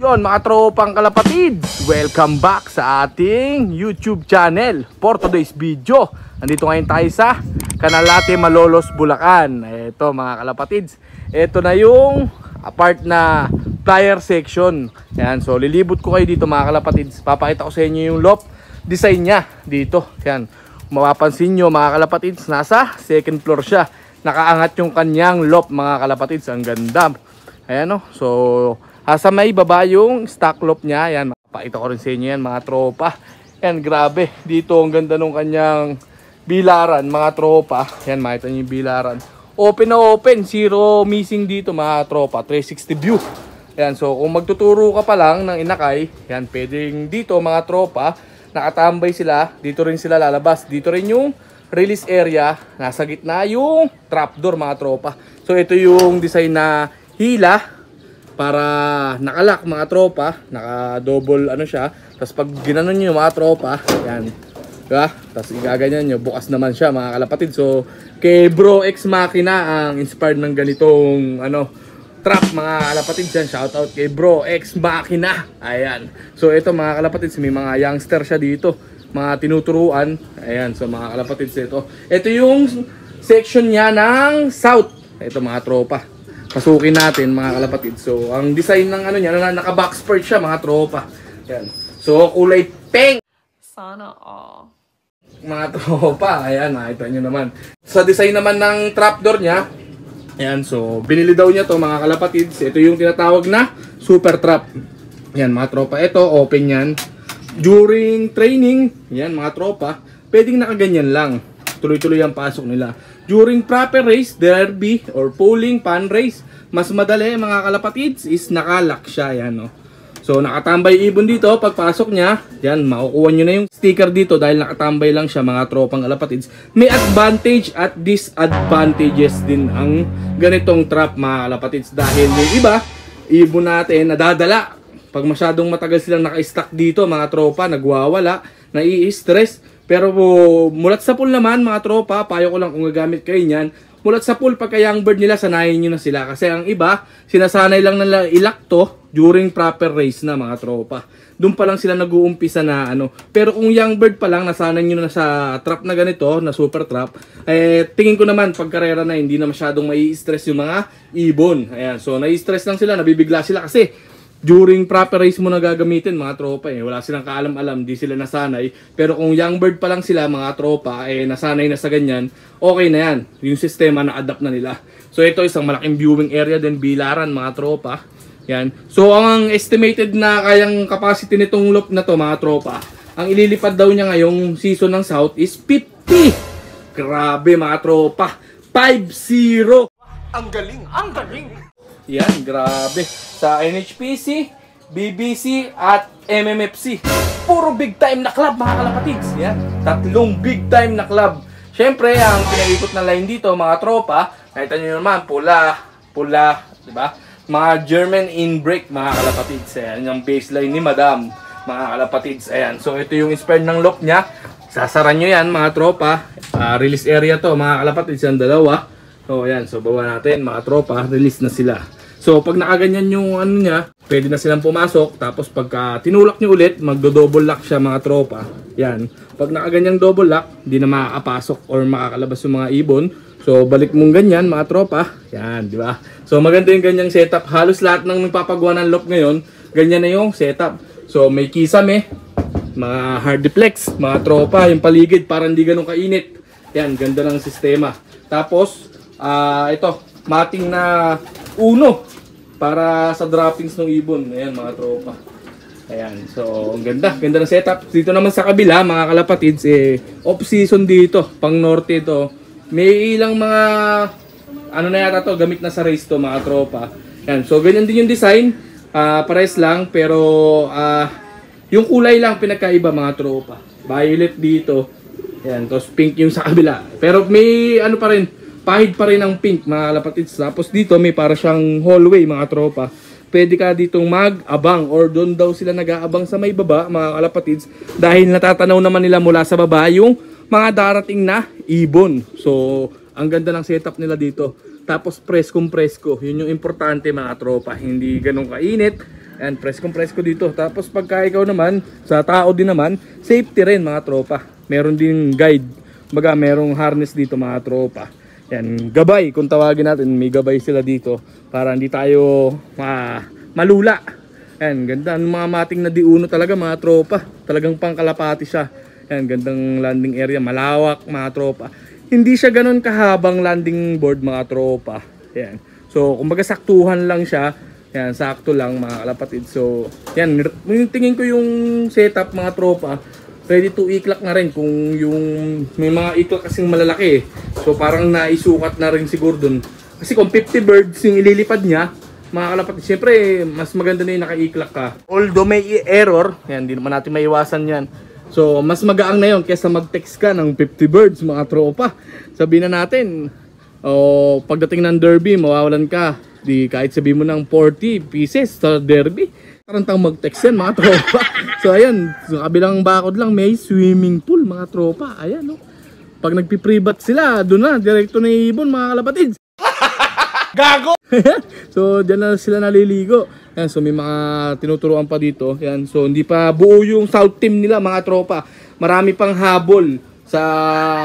Yon mga tropang kalapatid, welcome back sa ating YouTube channel for today's video. Nandito ngayon tayo sa Canalate, Malolos, Bulacan. Ito mga kalapatids, ito na yung part na flyer section. Yan, so lilibot ko kayo dito mga kalapatids. Papakita ko sa inyo yung loft design nya dito. Yan, mapapansin nyo mga kalapatids, nasa second floor siya. Nakaangat yung kanyang loft mga kalapatids, ang ganda. Ayan o, so sa may baba yung stock loft niya. Yan, makapakita ko rin sa inyo yan mga tropa. Yan, grabe. Dito ang ganda nung kanyang bilaran mga tropa. Yan, makita nyo yung bilaran. Open na open. Zero missing dito mga tropa. 360 view. Yan, so kung magtuturo ka pa lang ng inakay, yan, pwedeng dito mga tropa. Nakatambay sila. Dito rin sila lalabas. Dito rin yung release area. Nasa gitna yung trapdoor mga tropa. So ito yung design na hila para nakalak mga tropa, naka double ano siya. Tapos pag ginanon nyo mga tropa, yan, diba? Tapos igaganyan nyo, bukas naman siya mga kalapatid. So kay Bro X Machina ang inspired ng ganitong ano trap mga kalapatid dyan. Shoutout kay Bro X Machina. Ayan, so ito mga kalapatid, may mga youngster siya dito, mga tinuturuan. Ayan, so mga kalapatid, ito yung section niya ng south. Ito mga tropa, pasukin natin mga kalapatid. So ang design ng ano niya, naka box part siya mga tropa. Yan. So kulay pink. Sana all. Mga tropa, ayan, nakita nyo naman. Sa design naman ng trapdoor niya, ayan, so binili daw niya to mga kalapatid. Ito yung tinatawag na super trap. Yan mga tropa, ito open yan. During training, yan mga tropa, pwedeng nakaganyan lang. Tuloy-tuloy ang pasok nila. During proper race, derby, or pulling, pan race, mas madali mga kalapatids is nakalock siya. Yan, no? So nakatambay ibon dito. Pagpasok niya, yan, makukuha nyo na yung sticker dito dahil nakatambay lang siya mga tropang kalapatids. May advantage at disadvantages din ang ganitong trap mga kalapatids. Dahil yung iba, ibon natin nadadala. Pag masyadong matagal silang naka-stack dito mga tropa, nagwawala, nai-stress. Pero mulat sa pool naman mga tropa, payo ko lang kung gagamit kayo niyan. Mulat sa pool, pagka young bird nila, sanayin nyo na sila. Kasi ang iba, sinasanay lang nila ilakto during proper race na mga tropa. Doon pa lang sila nag-uumpisa na ano. Pero kung young bird pa lang, nasanay nyo na sa trap na ganito, na super trap, tingin ko naman pag karera na, hindi na masyadong mai-stress yung mga ibon. Ayan, so nai-stress lang sila, nabibigla sila kasi during proper race mo na gagamitin mga tropa, wala silang kaalam-alam, di sila nasanay. Pero kung young bird pa lang sila mga tropa, nasanay na sa ganyan, okay na yan. Yung sistema na-adapt na nila. So ito isang malaking viewing area din, bilaran mga tropa. Yan. So ang estimated na kayang capacity nitong loop na to mga tropa, ang ililipad daw niya ngayong season ng South is 50. Grabe mga tropa, 5-0. Ang galing! Ang galing! Yan, grabe. Sa NHPC, BBC at MMFC, puro big time na club mga kalapatids. Yan, tatlong big time na club. Syempre, ang pinag-ikot na line dito mga tropa, nakita nyo naman, pula, diba? Mga German in-break mga kalapatids. Ayan, yung baseline ni Madam mga kalapatids. Ayan, so ito yung inspired ng lock nya. Sasaran nyo yan mga tropa. Release area to mga kalapatids, yung dalawa. So ayan, so bawa natin mga tropa, release na sila. So pag nakaganyan yung ano niya, pwede na silang pumasok. Tapos pagka tinulak nyo ulit, magdo-double lock siya mga tropa. Yan, pag nakaganyang double lock, hindi na makakapasok or makakalabas yung mga ibon. So balik mong ganyan mga tropa. Yan, di ba? So maganda yung ganyang setup. Halos lahat ng nagpapagawa ng lock ngayon, ganyan na yung setup. So may kisame, mga hard deflex, mga tropa, yung paligid para hindi ganun kainit. Yan, ganda ng sistema. Tapos ito, mating na uno para sa droppings ng ibon. Ayan mga tropa. Ayan, so ang ganda ng setup. Dito naman sa kabila mga kalapatids, off season dito, pang norte ito. May ilang mga ano na yata to, gamit na sa race to mga tropa. Ayan, so ganyan din yung design, pares lang, pero yung kulay lang pinagkaiba mga tropa. Violet dito, ayan, tapos pink yung sa kabila. Pero may ano pa rin, pahid pa rin ang pink mga kalapatids. Tapos dito may para siyang hallway mga tropa. Pwede ka ditong mag-abang or doon daw sila nag-aabang sa may baba mga kalapatids. Dahil natatanaw naman nila mula sa baba yung mga darating na ibon. So ang ganda ng setup nila dito. Tapos preskong presko. Yun yung importante mga tropa. Hindi ganun kainit. Ayan, presko dito. Tapos pagka ikaw naman, sa tao din naman, safety rin mga tropa. Meron din guide. Baga merong harness dito mga tropa. Yan, gabay kung tawagin natin, may gabay sila dito para hindi tayo malula. Yan, ganda ng mga mating na diuno talaga mga tropa. Talagang pangkalapati siya. Yan, gandang landing area, malawak mga tropa. Hindi siya ganun kahabang landing board mga tropa. Yan. So, kumbaga saktuhan lang siya. Yan, sakto lang mga kalapatid. So, yan, tingin ko yung setup mga tropa. Ready to iklak na rin kung yung may mga iklak kasing malalaki. So, parang naisukat na rin siguro dun. Kasi kung 50 birds yung ililipad niya, mga kalapatid, siyempre, mas maganda na yung nakaiklak ka. Although may error, yan, di naman natin maiwasan yan. So, mas magaang na yun kaysa mag-text ka ng 50 birds, mga tropa. Sabihin na natin, pagdating ng derby, mawawalan ka. Di kahit sabihin mo ng 40 pieces sa derby, tarantang mag-text yan, mga tropa. So, ayan, sa kabilang bakod lang, may swimming pool, mga tropa. Ayan, no. Pag nagpipribat sila, doon na, direkto na ibon, mga kalapatid. Gago! So, dyan na sila naliligo. Yan, so may mga tinuturuan pa dito. Yan, so hindi pa buo yung south team nila mga tropa. Marami pang habol sa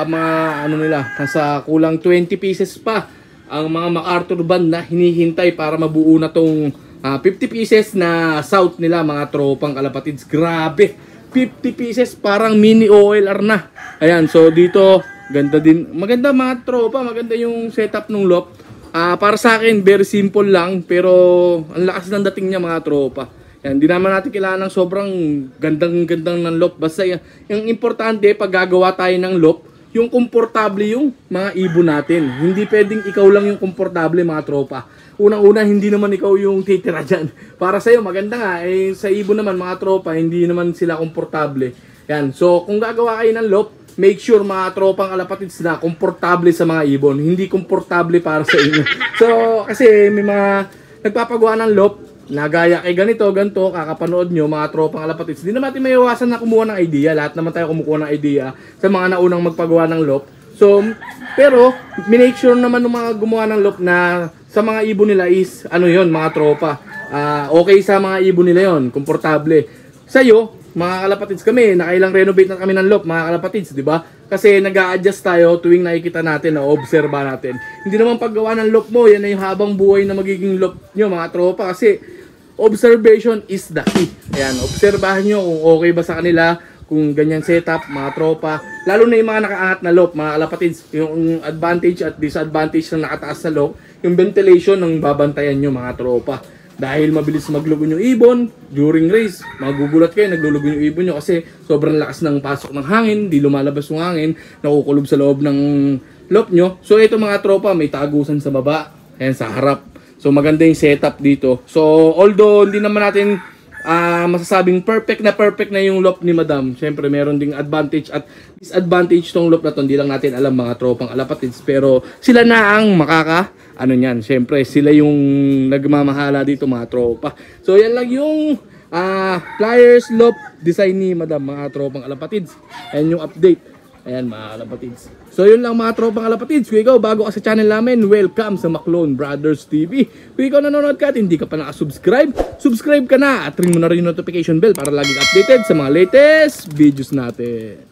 mga ano nila. Nasa kulang 20 pieces pa ang mga MacArthur band na hinihintay para mabuo na tong 50 pieces na south nila mga tropang kalapatids. Grabe! 50 pieces parang mini OLR na. Ayan, so dito ganda din. Maganda mga tropa, maganda yung setup ng loft. Para sa akin, very simple lang, pero ang lakas ng dating niya mga tropa. Yan, hindi naman natin kailangan ng sobrang gandang ng loft. Basta yung importante, pag gagawa tayo ng loft, yung komportable yung mga ibon natin. Hindi pwedeng ikaw lang yung komportable mga tropa. Unang-una, hindi naman ikaw yung titira dyan. Para sa'yo, maganda nga. Sa ibon naman mga tropa, hindi naman sila komportable. Yan, so kung gagawa kayo ng loft, make sure mga tropang kalapatids na komportable sa mga ibon, hindi komportable para sa inyo. So, kasi may mga nagpapagawa ng loft na gaya kay ganito, ganito, kakapanood nyo mga tropang kalapatids. Hindi naman natin may iwasan na kumuha ng idea. Lahat naman tayo kumukuha ng idea sa mga naunang magpagawa ng loft. So, pero, minake sure naman ng mga gumawa ng loft na sa mga ibon nila is, ano yon mga tropa. Okay sa mga ibon nila yon, komportable. Sa'yo, mga kalapatids kami, nakailang renovate na kami ng loft, mga kalapatids, di ba? Kasi nag-a-adjust tayo tuwing nakikita natin, obserba natin. Hindi naman paggawa ng loft mo, yan na yung habang buhay na magiging loft nyo, mga tropa. Kasi observation is the key. Ayan, obserbahan nyo kung okay ba sa kanila, kung ganyan setup, mga tropa. Lalo na yung mga nakaangat na loft, mga kalapatids. Yung advantage at disadvantage na nakataas na loft, yung ventilation ng babantayan nyo, mga tropa. Dahil mabilis maglugon yung ibon, during race, magugulat kayo, naglulugon yung ibon nyo kasi sobrang lakas ng pasok ng hangin, di lumalabas yung hangin, nakukulob sa loob ng loft nyo. So ito mga tropa, may tagusan sa baba, ayan sa harap. So maganda yung setup dito. So although hindi naman natin masasabing perfect na yung loft ni Madam. Siyempre meron ding advantage at disadvantage tong loft na to. Hindi lang natin alam mga tropang kalapatids. Pero sila na ang ano niyan. Siyempre sila yung nagmamahala dito mga tropa. So yan lang yung Flyers loft design ni Madam mga tropang kalapatids. Ayan yung update. Ayan mga kalapatids. So yun lang mga tropang kalapatids. Kung ikaw bago ka sa channel namin, welcome sa Maclone Brothers TV. Kung ikaw nanonood ka at hindi ka pa nakasubscribe, subscribe ka na at ring mo na rin yung notification bell para laging updated sa mga latest videos natin.